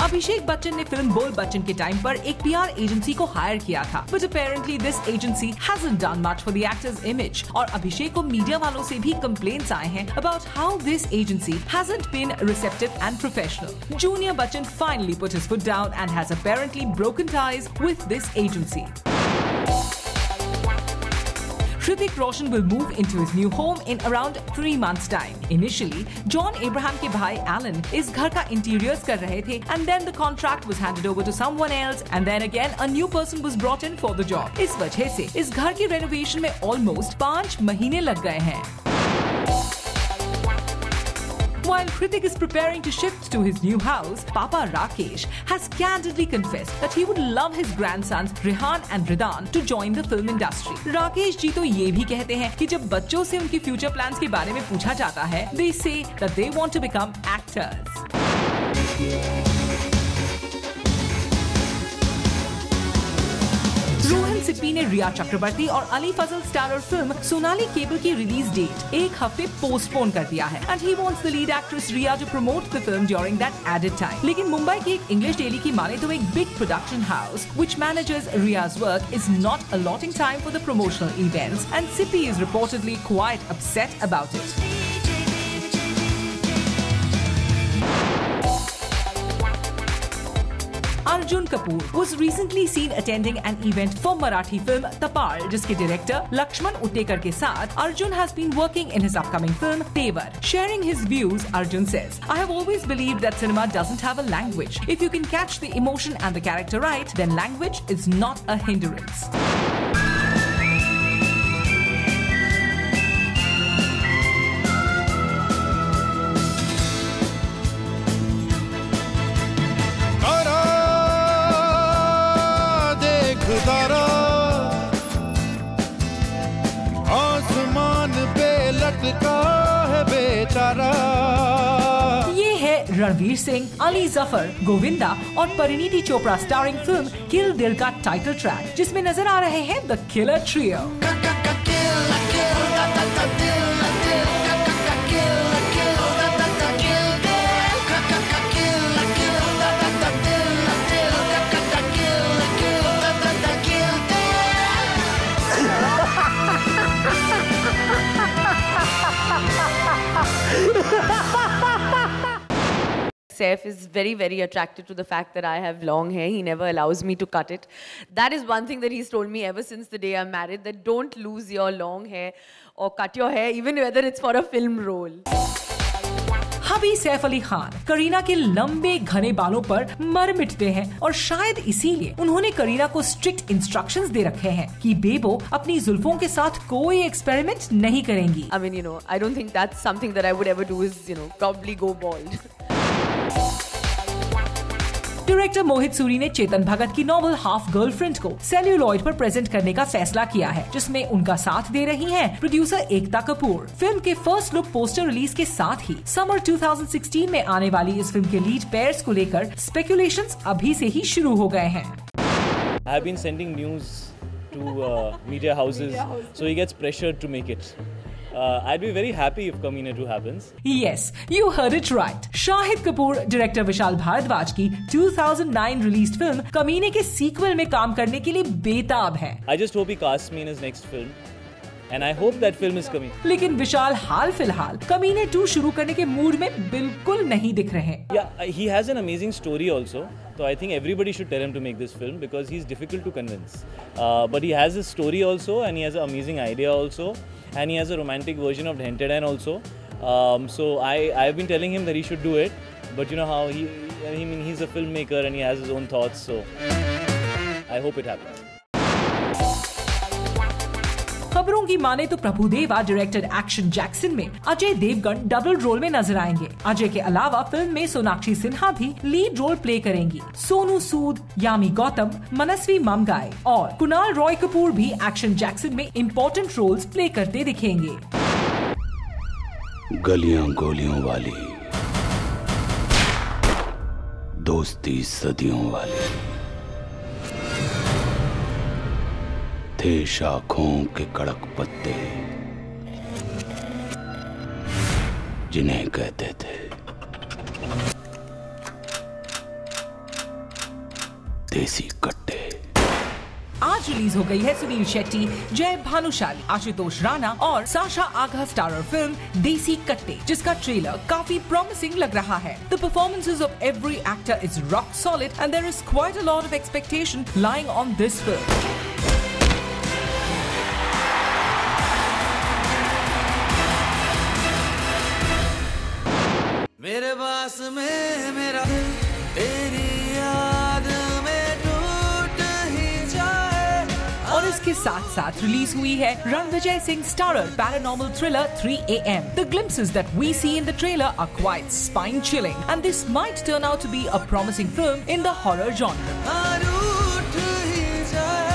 अभिषेक बच्चन ने फिल्म बोल बच्चन के टाइम पर एक पीआर एजेंसी को हायर किया था, but apparently this agency hasn't done much for the actor's image। और अभिषेक को मीडिया वालों से भी कंप्लेंट्स आए हैं about how this agency hasn't been receptive and professional। Junior Bachchan finally put his foot down and has apparently broken ties with this agency। Hrithik Roshan will move into his new home in around 3 months' time। Initially, John Abraham के भाई Alan इस घर का interiors कर रहे थे, and then the contract was handed over to someone else, and then again a new person was brought in for the job। इस वजह से इस घर की रेनोवेशन में ऑलमोस्ट 5 महीने लग गए हैं। While Hrithik is preparing to shift to his new house, Papa Rakesh has candidly confessed that he would love his grandsons Rehan and Ridan to join the film industry। Rakesh ji तो ये भी कहते हैं कि जब बच्चों से उनकी फ्यूचर प्लान्स के बारे में पूछा जाता है, they say that they want to become actors। Rohan Sippy ने रिया चक्रवर्ती और अली फजल स्टारर फिल्म सोनाली केबल की रिलीज डेट 1 हफ्ते पोस्टपोन कर दिया है, and he wants the lead actress Rhea to promote the film during that added time. लेकिन मुंबई की एक इंग्लिश डेली की माने तो एक big production house which manages Rhea's work is not allotting time for the promotional events, and Sippy is reportedly quite upset about it. Arjun Kapoor was recently seen attending an event for Marathi film Tapal, जिसके director Lakshman Utekar के साथ Arjun has been working in his upcoming film Tevar। Sharing his views, Arjun says, "I have always believed that cinema doesn't have a language. If you can catch the emotion and the character right, then language is not a hindrance." आसमान पे लटका है बेचारा। ये है रणवीर सिंह, अली जफर, गोविंदा और Parineeti Chopra starring film किल दिल का टाइटल ट्रैक, जिसमें नजर आ रहे हैं the killer trio. Saif is very attracted to the fact that I have long hair. He never allows me to cut it. That is one thing that he's told me ever since the day I'm married, that don't lose your long hair or cut your hair, even whether it's for a film role. हबी सैफ अली खान करीना के लंबे घने बालों पर मर मिटते हैं, और शायद इसीलिए उन्होंने करीना को स्ट्रिक्ट इंस्ट्रक्शंस दे रखे हैं कि बेबो अपनी जुल्फों के साथ कोई एक्सपेरिमेंट नहीं करेंगी। I mean, I don't think that's something that I would ever do is, probably go bald. Director Mohit Suri ने चेतन भगत की नॉवल हाफ गर्लफ्रेंड को सेल्यूलॉइड पर प्रेजेंट करने का फैसला किया है, जिसमें उनका साथ दे रही हैं प्रोड्यूसर एकता कपूर। फिल्म के फर्स्ट लुक पोस्टर रिलीज के साथ ही समर 2016 में आने वाली इस फिल्म के लीड पेयर्स को लेकर स्पेकुलेशंस अभी से ही शुरू हो गए हैं। I have been sending news to media houses, so he gets pressured to make it. I'd be very happy if Kameena 2 happens. Yes, you heard it right. Shahid Kapoor director Vishal Bhardwaj की 2009 released film कमीने के sequel में काम करने के लिए बेताब है। I just hope he casts me in his next film, and I hope that film is coming. लेकिन विशाल हाल फिलहाल कमीने 2 शुरू करने के मूड में बिल्कुल नहीं दिख रहे। Yeah, he has an amazing story also. So I think everybody should tell him to make this film because he's difficult to convince. But he has a story also, and he has an amazing idea also, and he has a romantic version of Hentedan also. So I've been telling him that he should do it. But you know how he's a filmmaker and he has his own thoughts. So I hope it happens. खबरों की माने तो Prabhudeva directed action Jackson में Ajay Devgan double role में नजर आएंगे। अजय के अलावा फिल्म में सोनाक्षी सिन्हा भी लीड रोल प्ले करेंगी। सोनू सूद, यामी गौतम, मनस्वी ममगाई और कुणाल रॉय कपूर भी एक्शन जैक्सन में इम्पोर्टेंट रोल्स प्ले करते दिखेंगे। गलियां गोलियों वाली दोस्ती सदियों वाली, थे शाखों के कड़क पत्ते, जिन्हें कहते थे देसी कट्टे। आज रिलीज हो गई है सुनील शेट्टी, जय भानुशाली, आशुतोष राणा और साशा आघा स्टारर फिल्म देसी कट्टे, जिसका ट्रेलर काफी प्रॉमिसिंग लग रहा है। The performances of every actor is rock solid and there is quite a lot of expectation lying on this film. मेरे पास में मेरा दिल तेरी याद में टूट ही जाए। और इसके साथ साथ रिलीज हुई है Ranvijay Singh starrer paranormal thriller 3 AM. The glimpses that we see in the trailer are quite spine-chilling, and this might turn out to be a promising film in the horror genre. टूट ही जाए।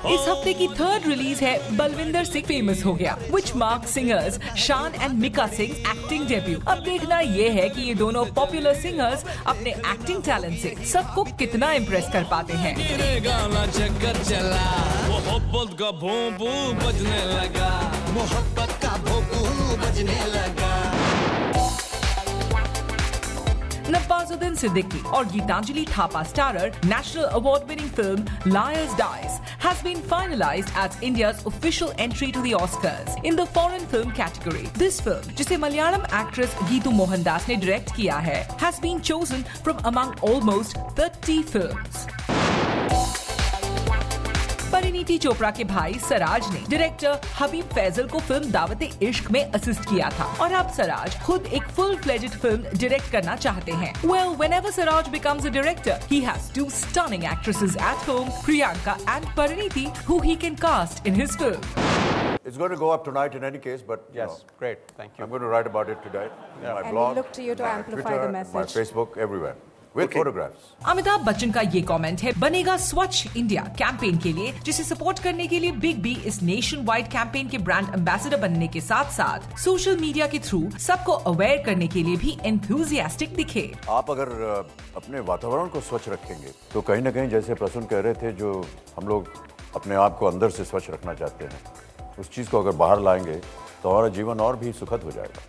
इस हफ्ते की थर्ड रिलीज है Balwinder Singh famous हो गया, which marks singers Shaan and Mika Singh acting debut. अब देखना ये है कि ये दोनों पॉपुलर सिंगर्स अपने एक्टिंग टैलेंट से सबको कितना इम्प्रेस कर पाते हैं। चक्कर चला, मोहब्बत का भोंपू बजने लगा, मोहब्बत का भोंपू बजने लगा। नवाजुद्दीन सिद्दीकी और Geetanjali Thapa starrer national award winning film Liar's Dice has been finalized as India's official entry to the Oscars in the foreign film category. This film, जिसे मलयालम एक्ट्रेस गीतू मोहनदास ने डायरेक्ट किया है, has been chosen from among almost 30 films. Parineeti Chopra के भाई सराज ने director हबीब फैजल को film Daawat-e-Ishq में assist किया था, और अब सराज खुद एक फुल फ्लेज्ड फिल्म डायरेक्ट करना चाहते हैं। Well, whenever Saraj becomes a director, he has two stunning actresses at home, Priyanka and Pariniti, who he can cast in his film. It's going to go up tonight in any case, but yes, great, thank you. I'm going to write about it today in my And blog, we look to you to amplify Twitter, the message. my Facebook, everywhere. With photographs. Amitabh Bachchan का ये comment है बनेगा स्वच्छ India campaign के लिए, जिसे support करने के लिए बिग बी इस नेशन वाइड कैंपेन के ब्रांड एम्बेसडर बनने के साथ साथ सोशल मीडिया के थ्रू सबको अवेयर करने के लिए भी एंथुसियास्टिक दिखे। आप अगर अपने वातावरण को स्वच्छ रखेंगे तो कहीं न कहीं, जैसे प्रसून कह रहे थे, जो हम लोग अपने आप को अंदर से स्वच्छ रखना चाहते हैं, उस चीज को अगर बाहर लाएंगे तो हमारा जीवन और भी सुखद हो जाएगा।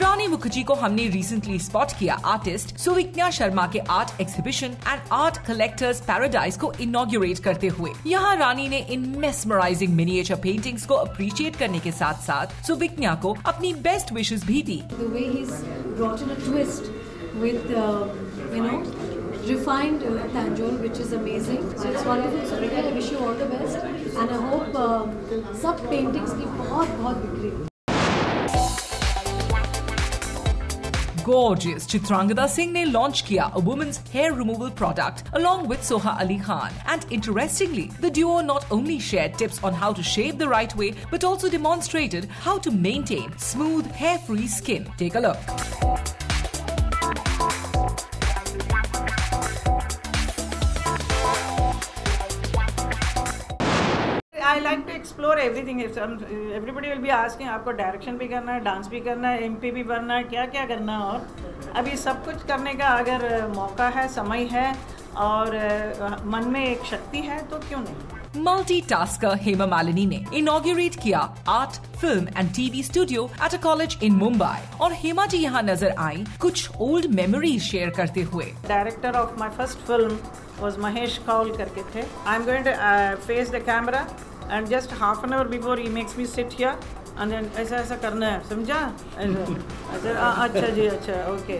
रानी मुखर्जी को हमने रिसेंटली स्पॉट किया आर्टिस्ट सुविज्ञा शर्मा के art exhibition and art collectors paradise को इनॉग्रेट करते हुए। यहाँ रानी ने इन मेस्मराइजिंग मिनिएचर पेंटिंग्स को अप्रिशिएट करने के साथ साथ सुविज्ञा को अपनी बेस्ट विशेस भी दी। The way he's brought in a twist with refined Tanjore, which is amazing. So it's wonderful. So I wish you all the best, and I hope सब paintings की बहुत बिक्री। Gorgeous Chitrangada Singh ने launch किया a woman's hair removal product along with Soha Ali Khan. And interestingly, the duo not only shared tips on how to shave the right way, but also demonstrated how to maintain smooth, hair-free skin. Take a look. I like to explore everything. Everybody will be asking, आपको direction भी करना है, dance भी करना है, MP भी बनना है, क्या क्या करना है। और अभी सब कुछ करने का अगर मौका है, समय है और मन में एक शक्ति है तो क्यों नहीं। Multitasker Hema Malini ने इनॉग्रेट किया art, film and TV studio at a college in Mumbai, और हेमा जी यहाँ नजर आई कुछ ओल्ड मेमोरीज शेयर करते हुए। Director of my first film was Mahesh Kaul करके थे। I am going to face the camera and just half an hour before he makes me sit here and then ऐसा करना है, समझा? अच्छा जी, अच्छा, okay.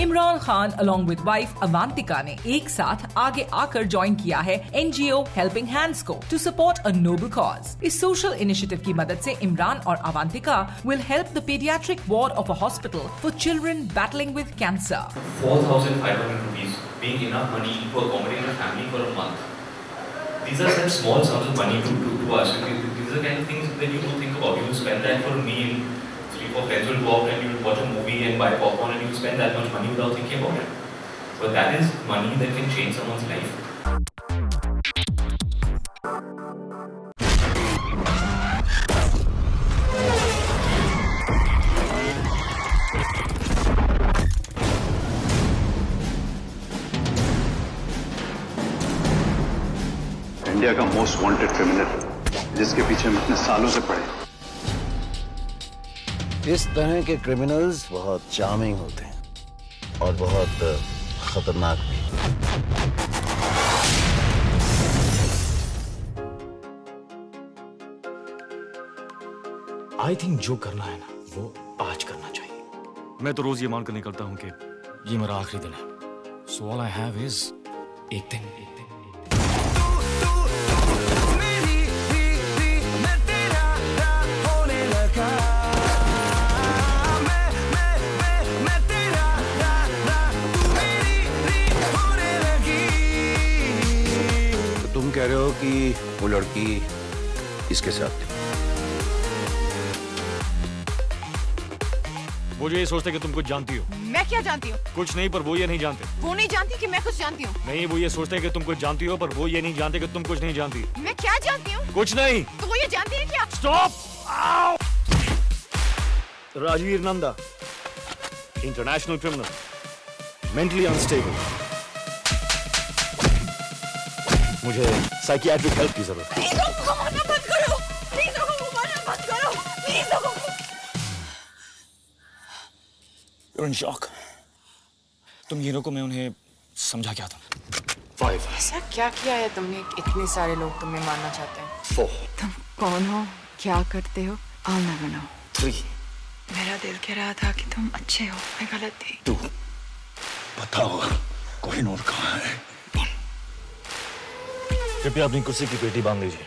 Imran Khan along with wife अवांतिका ने एक साथ आगे आकर ज्वाइन किया है NGO Helping Hands को to support a noble cause. इस सोशल इनिशिएटिव की मदद से इमरान और अवांतिका will help the pediatric ward of a hospital for children battling with cancer. 4,500 rupees being enough money to accommodate a family for a month. These are such small sums of money to us. These are the kind of things that you don't think about. You will spend that for a meal. 3-4 friends will go out and you will watch a movie and buy popcorn and you will spend that much money without thinking about it. But that is money that can change someone's life. Most wanted criminal जिसके पीछे हम इतने सालों से पड़े। इस तरह के क्रिमिनल्स बहुत चार्मिंग होते हैं और बहुत खतरनाक भी। आई थिंक जो करना है ना वो आज करना चाहिए। मैं तो रोज ये मानकर निकलता हूँ कि ये मेरा आखिरी दिन है। So all I have is एक दिन। तुम कह रहे हो कि वो लड़की इसके साथ थी? वो जो ये सोचते कि तुम कुछ जानती हो। मैं क्या जानती हूँ? कुछ नहीं, पर वो ये नहीं जानते। वो नहीं जानती कि मैं कुछ जानती हूँ। नहीं, वो ये सोचते कि तुम कुछ जानती हो, पर वो ये नहीं जानते कि तुम कुछ नहीं जानती। मैं क्या जानती हूँ? कुछ नहीं। तो वो ये जानती है क्या? Stop! Rajveer Nanda, international criminal, mentally unstable. मुझे साइकियाट्रिक हेल्प की जरूरत है। प्लीज लोगों को मारना बंद करो। प्लीज लोगों को मारना बंद करो। प्लीज लोगों को। You're in shock. तुम हीरो को मैं उन्हें समझा क्या था? 5. ऐसा क्या किया है तुमने? इतने सारे लोग तुम्हें मारना चाहते हैं। 4. तुम कौन हो? क्या करते हो? I'll never know. 3. मेरा दिल कह रहा था कि तुम अच्छे हो, मैं गलत थी। 2. बताओ कोहिनूर कहाँ है? 1. कृपया अपनी कुर्सी की पेटी बांध लीजिए।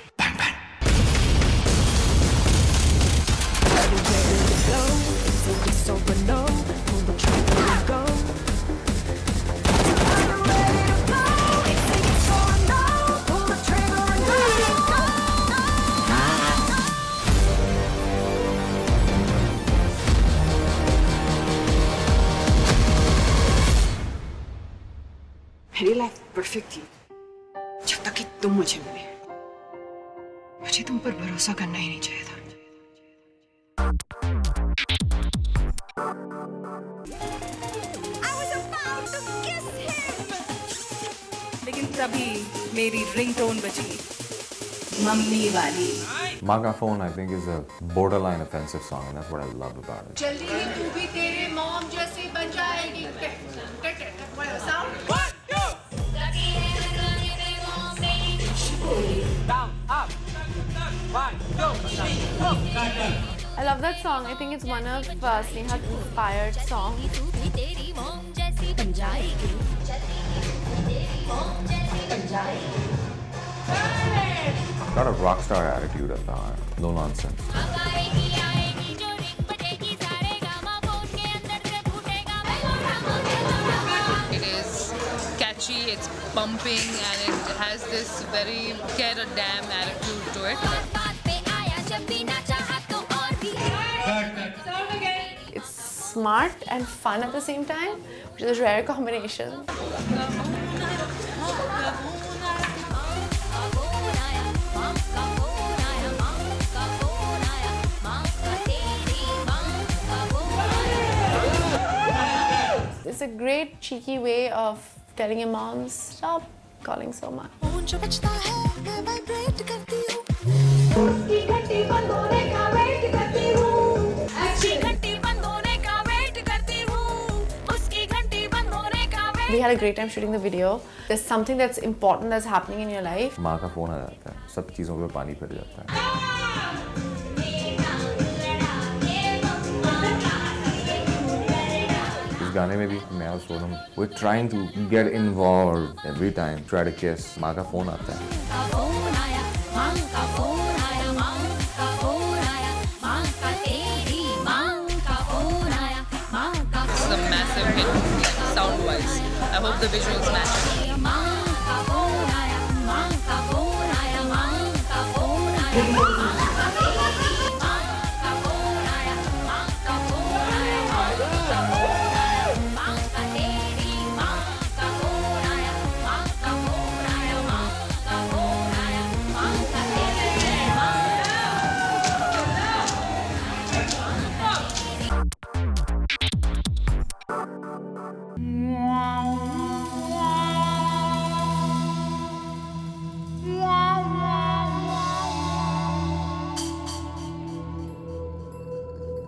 मेरी लाइफ परफेक्ट थी जब तक कि तुम मुझे मिले। मुझे तुम पर भरोसा करना ही नहीं चाहिए था। लेकिन तभी मेरी रिंगटोन बजी, मम्मी वाली। माँ का phone I think is a borderline offensive song and that's what I love about it. जल्दी ही तू भी तेरे मॉम जैसे बन जाएगी। I love that song. I think it's one of Sneha's inspired songs. Got a rock star attitude at the heart. No nonsense. It is catchy, it's pumping, and it has this very care a damn attitude to it. It's smart and fun at the same time, which is a rare combination. It's a great cheeky way of telling your moms, stop calling so much. We had a great time shooting the video. There's something that's important that's happening in your life. माँ का phone आ जाता है, सब चीजों पे पानी फिर जाता है। इस गाने में भी मैं और Sonam we're trying to get involved every time, try to kiss. माँ का फोन आता है। This is a massive hit, sound-wise. I hope the visuals match.